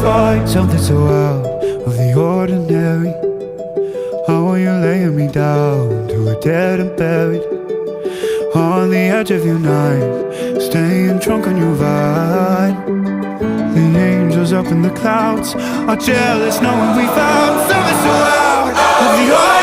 find something so out of the ordinary. How are you laying me down to a dead and buried on the edge of your night, staying drunk on your vine. The angels up in the clouds are jealous knowing we found something so out of the ordinary.